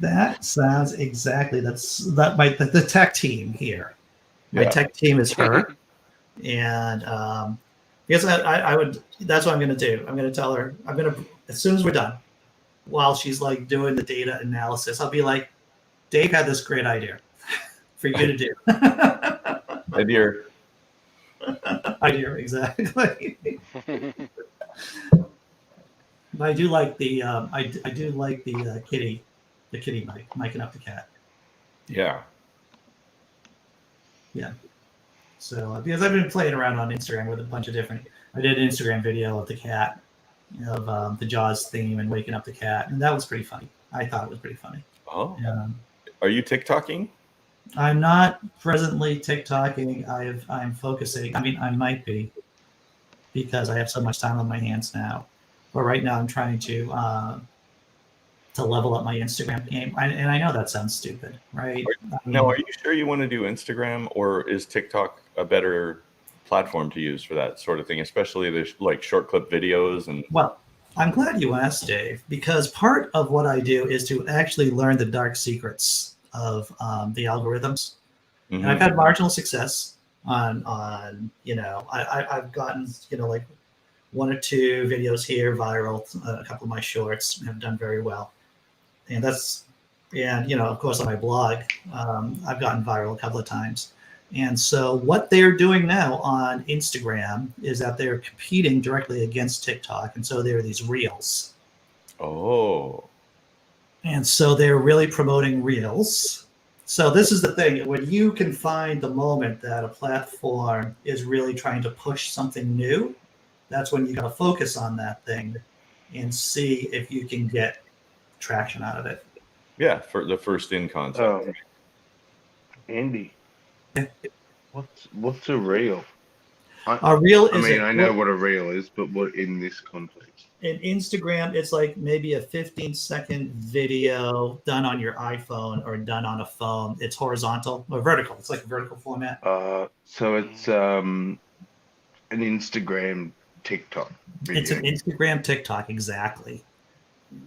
That sounds exactly. The tech team here. My tech team is her, and because I would. That's what I'm going to do. I'm going to tell her. I'm going to, as soon as we're done, while she's like doing the data analysis, I'll be like, Dave had this great idea for you to do. My dear, I do exactly. But I do like the I do like the kitty mic, miking up the cat. Yeah. Yeah. So because I've been playing around on Instagram with a bunch of different. I did an Instagram video of the cat, of the Jaws theme and waking up the cat, and that was pretty funny. I thought it was pretty funny. Oh, Um, are you TikToking? I'm not presently TikToking. I'm focusing. I mean, I might be because I have so much time on my hands now. But right now, I'm trying to level up my Instagram game. And I know that sounds stupid, right? Now, are you sure you want to do Instagram, or is TikTok a better platform to use for that sort of thing, especially the like short clip videos? And Well, I'm glad you asked, Dave, because part of what I do is to actually learn the dark secrets of the algorithms. And I've had marginal success on I've gotten like one or two videos here viral. A couple of my shorts have done very well, and of course on my blog I've gotten viral a couple of times. And so what they're doing now on Instagram is that they're competing directly against TikTok, and so there are these reels. oh, And so they're really promoting reels. So this is the thing: when you can find the moment that a platform is really trying to push something new, that's when you got to focus on that thing and see if you can get traction out of it. yeah, for the first in concept. Andy, what's a reel? A reel I is mean, I know what a reel is, but what in this context? in Instagram, it's like maybe a 15-second video done on your iPhone or done on a phone. It's horizontal or vertical. It's like a vertical format. So it's an Instagram TikTok video. It's an Instagram TikTok, exactly.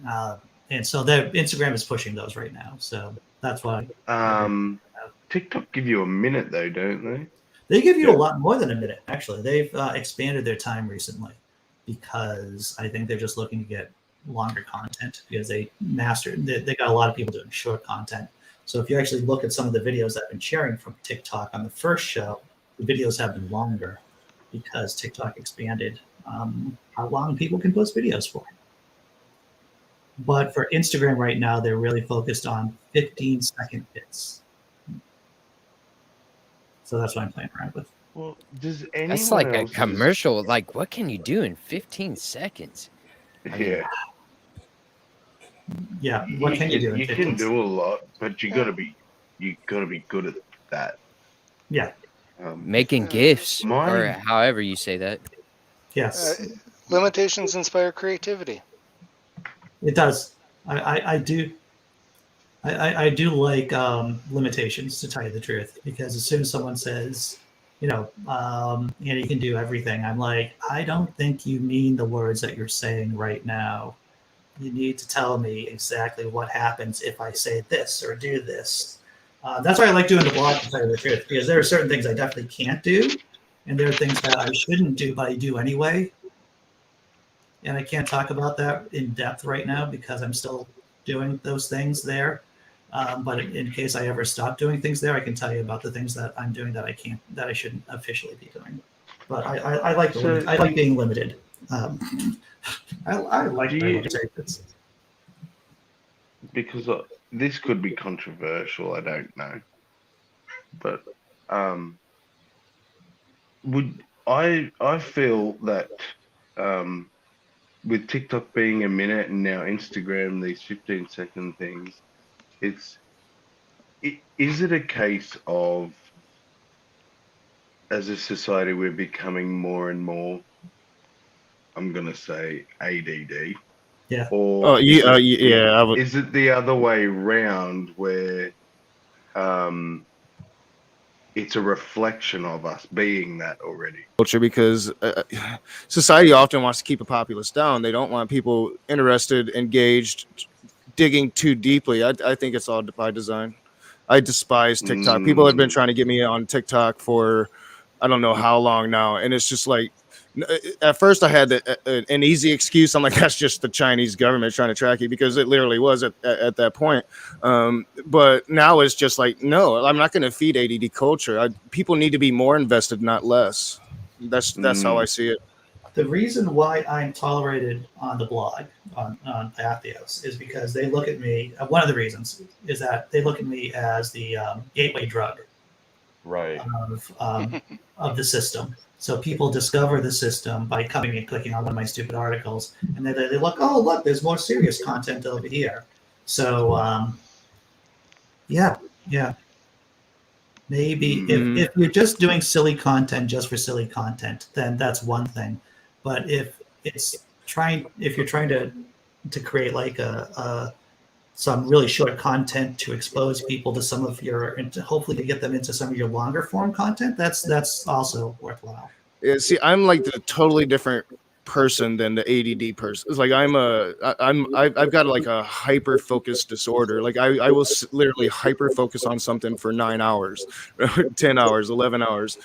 And so Instagram is pushing those right now. So that's why. TikTok give you a minute though, don't they? They give you a lot more than a minute, actually. They've expanded their time recently because I think they're just looking to get longer content because they got a lot of people doing short content. So if you actually look at some of the videos I've been sharing from TikTok on the first show, the videos have been longer because TikTok expanded how long people can post videos for. But for Instagram right now, they're really focused on 15-second bits. So that's what I'm playing around with. Well, does anyone That's like a else commercial. Like, what can you do in 15 seconds? Yeah. Yeah, what can you do? You can do a lot, but you gotta be good at that. Yeah. Making gifts, or mine- however you say that. Yes, Limitations inspire creativity. it does. I do. I do like limitations, to tell you the truth, because as soon as someone says, you can do everything, I'm like, I don't think you mean the words that you're saying right now. You need to tell me exactly what happens if I say this or do this. That's why I like doing the blog, to tell you the truth, because there are certain things I definitely can't do, and there are things that I shouldn't do, but I do anyway. And I can't talk about that in depth right now because I'm still doing those things there. But in case I ever stop doing things there, I can tell you about the things that I'm doing that I shouldn't officially be doing. But I like I like being limited. I like limitations. Because this could be controversial, I don't know. But I feel that with TikTok being a minute and now Instagram these 15-second things, is it a case of, as a society, we're becoming more and more, I'm gonna say, ADD? Yeah. Or yeah. Is it the other way around where it's a reflection of us being that already? Culture, because society often wants to keep a populace down. They don't want people interested, engaged, digging too deeply. I think it's all by design. I despise TikTok. People have been trying to get me on TikTok for I don't know how long now, and it's just like, at first I had an easy excuse. I'm like, that's just the Chinese government trying to track you, because it literally was at that point. But now it's just like, no, I'm not going to feed ADD culture. People need to be more invested, not less. That's how I see it. The reason why I'm tolerated on the blog on Atheists is because they look at me. One of the reasons is that they look at me as the gateway drug Right. of the system. So people discover the system by coming and clicking on one of my stupid articles, and they look, oh look, there's more serious content over here. So yeah. Maybe if you're just doing silly content just for silly content, then that's one thing. But if you're trying to create like some really short content to expose people to some of your, and to hopefully to get them into some of your longer form content, that's also worthwhile. Yeah, see, I'm like the totally different person than the ADD person. It's like I've got like a hyper focus disorder. Like I will literally hyper focus on something for 9 hours, 10 hours, 11 hours.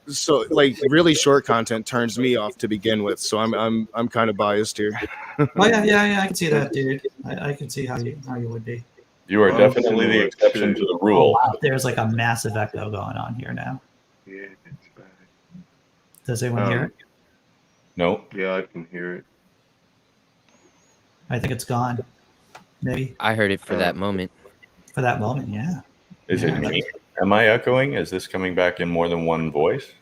So like really short content turns me off to begin with. So I'm kind of biased here. Oh yeah, I can see that, dude. I can see how you would be. You are definitely the exception to the Oh, rule. wow. There's like a massive echo going on here now. Yeah, it's bad. Does anyone hear it? No. Yeah, I can hear it. I think it's gone. Maybe I heard it for that moment. for that moment, yeah. Is it me? Am I echoing? Is this coming back in more than one voice?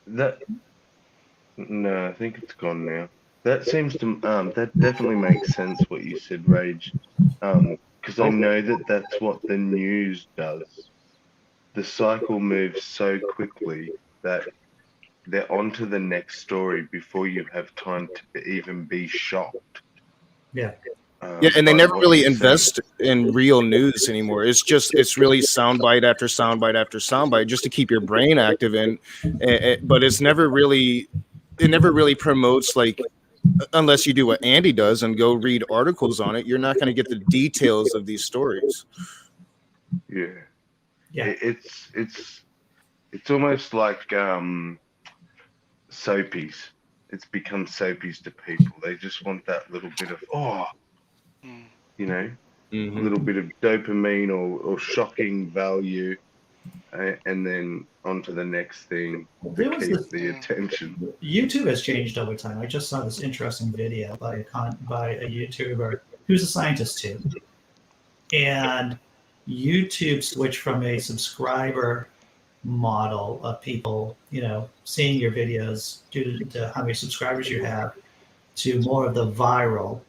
No, I think it's gone now. That seems to that definitely makes sense what you said, Rage. Because I know that's what the news does. The cycle moves so quickly that they're on to the next story before you have time to even be shocked. Yeah. Yeah, and they never really invest in real news anymore. It's really soundbite after soundbite after soundbite just to keep your brain active. But it never really promotes, like, unless you do what Andy does and go read articles on it, you're not going to get the details of these stories. Yeah. Yeah. It's almost like soapies. It's become soapies to people. They just want that little bit of you know, a little bit of dopamine or shocking value, and then on to the next thing to keep the attention. YouTube has changed over time. I just saw this interesting video by a YouTuber who's a scientist too, and YouTube switched from a subscriber model of people, seeing your videos due to how many subscribers you have, to more of the viral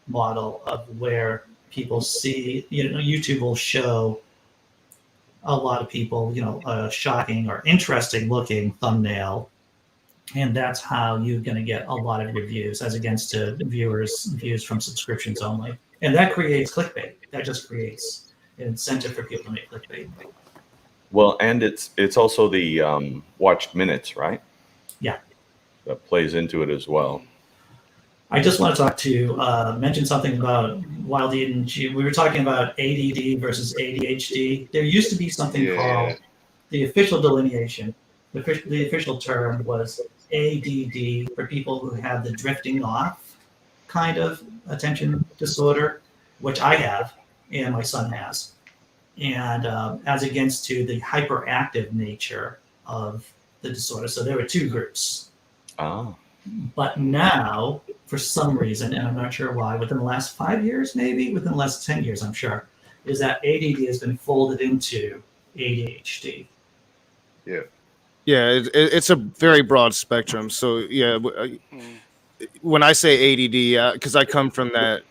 model of where people see, YouTube will show a lot of people, a shocking or interesting looking thumbnail, and that's how you're going to get a lot of your views, as against to views from subscriptions only. And that creates clickbait. That just creates an incentive for people to make clickbait. Well, and it's also the watched minutes, right? Yeah. That plays into it as well. I just want to mention something about Wild Eden. We were talking about ADD versus ADHD. There used to be something called the official delineation. The official term was ADD for people who have the drifting off kind of attention disorder, which I have and my son has, and as against to the hyperactive nature of the disorder. So there were two groups. Oh. But now, for some reason, and I'm not sure why, within the last 5 years, maybe within the last 10 years, I'm sure, is that ADD has been folded into ADHD. Yeah. Yeah, it's a very broad spectrum. So yeah, when I say ADD, because I come from that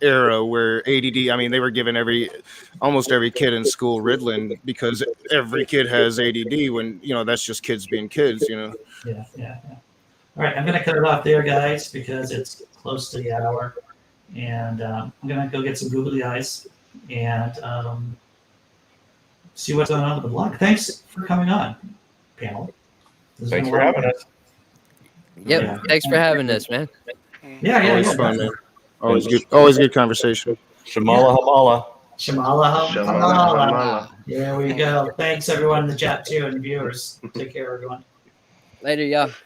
era where ADD, I mean, they were giving almost every kid in school Ritalin, because every kid has ADD when, that's just kids being kids, Yeah. All right, I'm going to cut it off there, guys, because it's close to the hour. And I'm going to go get some googly eyes and see what's going on with the blog. Thanks for coming on, panel. Thanks for having us. Yep. Yeah. Thanks for having us, man. Always fun, man. Always good conversation. Shamala Hamala. Shamala. Shamala. There we go. Thanks everyone in the chat too and viewers. Take care, everyone. Later, y'all.